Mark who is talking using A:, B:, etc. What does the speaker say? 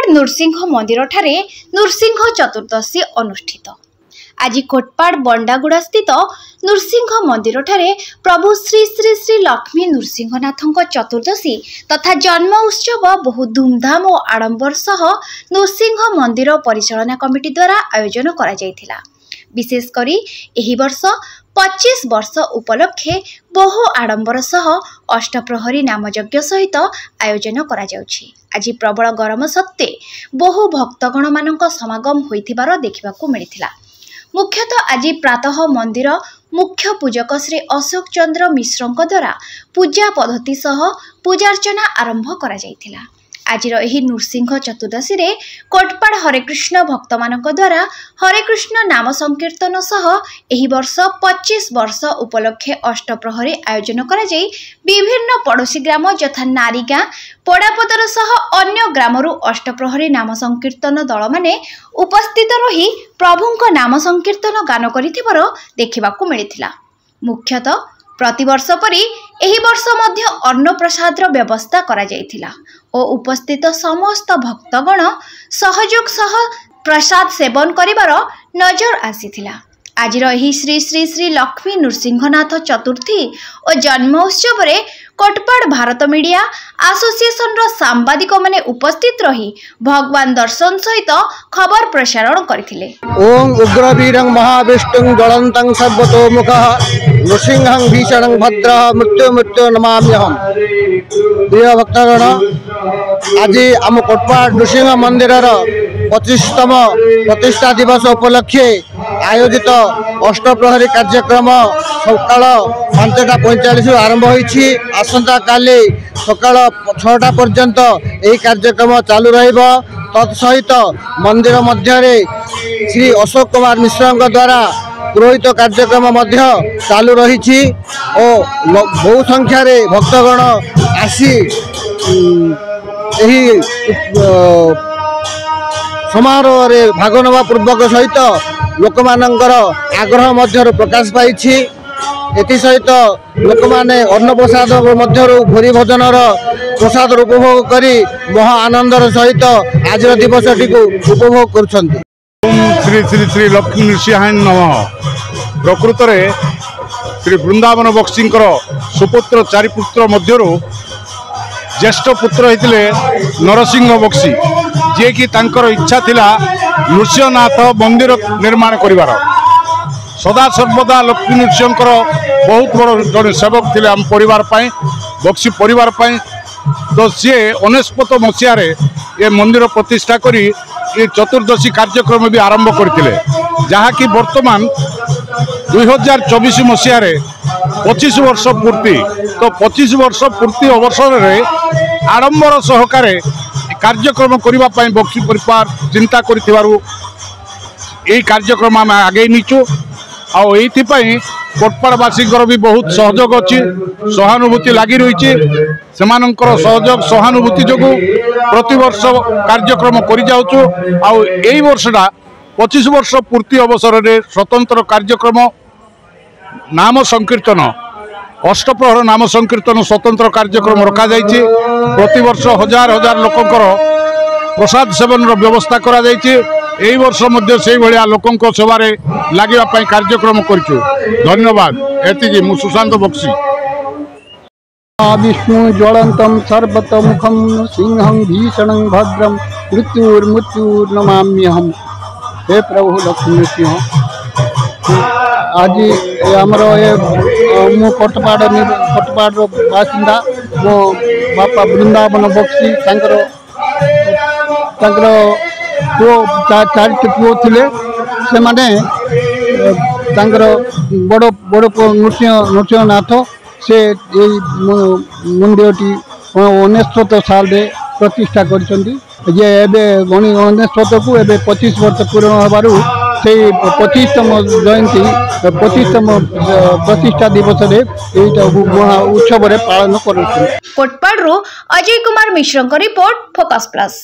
A: कोटपाड़ नृसिंह मंदिर ठारे नृसिंह चतुर्दशी अनुष्ठित। आज कोटपाड़ बंडागुड़ा स्थित नृसिंह मंदिर ठारे प्रभु श्री श्री श्री लक्ष्मी नृसिंहनाथ चतुर्दशी तथा जन्म उत्सव बहु धूमधाम और आडंबर सह नृसिंह मंदिर परिचालना कमिटी द्वारा आयोजन करा जायथिला। विशेषकर एही वर्ष 25 वर्ष उपलक्षे बहु आडंबर सह अष्टप्रहरी नामयज्ञ सहित आयोजन करा जाउछि। आज प्रबल गरम सत्ते बहु भक्तगण मानक समागम होइथिबार देखिबाकू मिलिथिला। मुख्यतः आज प्रातः मंदिर मुख्य पूजक श्री अशोक चंद्र मिश्र द्वारा पूजा पद्धति सह पूजार्चना आरंभ करा जायथिला। आज नृसिंह चतुर्दशी रे कोटपाड़ हरेकृष्ण भक्त मानक द्वारा हरेकृष्ण नाम संकीर्तन सह एही वर्ष 25 वर्ष उपलक्षे अष्टप्रहरी आयोजन करा जाई विभिन्न पड़ोशी ग्राम यथा नारीगाँ पड़ापदर सह अन्य ग्रामरू अष्टप्रहरी नाम संकीर्तन दल माने उपस्थित रही प्रभुंक नाम संकीर्तन गान करिथिबार देखिबाकू मिलिथिला। मुख्यतः प्रतिवर्ष परी एही वर्ष मध्य अन्न प्रसाद व्यवस्था करा जायथिला और उपस्थित समस्त भक्तगण सहयोग सह प्रसाद सेवन करिबार नजर आसीथिला। आज श्री श्री श्री लक्ष्मी नृसिंहनाथ चतुर्थी और जन्म उत्सव रे कोटपाड़ भारत मीडिया एसोसिएशन रो सांबादिक माने उपस्थित रही भगवान दर्शन सहित खबर प्रसारण करथिले।
B: ओम उग्रवीरं महाविष्णुं ज्वलन्तं सर्वतोमुखः नृसिंहं भीषणं भद्रः मृत्यु मृत्यु नमाम्यहम्। प्रिय भक्तगण, आज आम कोटपाड़ नृसिंह मंदिर 25तम प्रतिष्ठा दिवस उपलक्षे आयोजित अष्टप्रहरी कार्यक्रम सकाल 5:45 आरंभ होईछि। आसंता काली सकाल 6टा पर्यंत यह कार्यक्रम चालू रहिब। तत्सहित मंदिर मध्य श्री अशोक कुमार मिश्र द्वारा पुरोहित कार्यक्रम मध्य चालू रही और बहु संख्यार भक्तगण आसी समारोह रे भाग नवा पूर्वक सहित लोक मानकर आग्रह मध्य प्रकाश पाई। एसहित लोक मैंने अन्न प्रसाद मध्य भूरी भोजनर प्रसाद उपभोग करी महा आनंदर सहित आज दिवस टी उपभोग कर।
C: श्री श्री श्री लक्ष्मी नृसिंहाय नमः। प्रकृत में श्री वृंदावन बक्सी सुपुत्र चारिपुत्र मध्य ज्येष्ठ पुत्र होते नरसिंह बक्सी, जे कि तांकर इच्छा थिला नृसिंहनाथ मंदिर निर्माण करिवार। सदा सर्वदा लक्ष्मी नृसिंहकर बहुत बड़ जड़े सेवक थे आम परिवार पाई, बक्सी परिवार पाई। तो सी 19 मसीह ये मंदिर प्रतिष्ठा करी ये चतुर्दशी कार्यक्रम भी आरंभ करते, जहाँकि वर्तमान 2024 मसीह 25 वर्ष पूर्ति। तो 25 वर्ष पूर्ति अवसर में आडंबर सहकारे कार्यक्रम करने बक्सी परिवार चिंता करिथिबारु यही कार्यक्रम आम आगे नीचु। आईपाई कोटपाड़वासी भी बहुत सहयोग अच्छी, सहानुभूति लगी रही। सेमानंकर सहयोग सहानुभूति जो प्रतिवर्ष कार्यक्रम कर वर्षटा 25 वर्ष पूर्ति अवसर में स्वतंत्र कार्यक्रम नाम संकीर्तन अष्टप्रहर नाम संकीर्तन स्वतंत्र कार्यक्रम रखा जाइए। प्रतिवर्ष हजार हजार लोकंकर प्रसाद सेवन व्यवस्था करा जाइए। यही वर्ष मध्य से भाया लोकों सेवारे लगे कार्यक्रम करूँ। धन्यवाद। एति मु सुशांत बक्सी।
B: विष्णु ज्वलंतं सर्वतोमुखं सिंहं भीषणं भद्रं मृत्युर्मृत्युर्नमाम्यहम्। हे प्रभु लक्ष्मी नृसिंह, आज आमर मु कोटपाड़ बासिंदा मो बापा वृंदावन बक्सी पुओ 4टी पुओ थे से माने बड़ बड़ पुओ नृसिंहनाथ से मंदिरटी 19 साल प्रतिष्ठा कर 19 को 25 वर्ष पूर्ण होबारु से 25तम जयंती 25तम प्रतिष्ठा दिवस उत्सव पालन कर।
A: Kotpad Ajay Kumar Mishra report focus plus.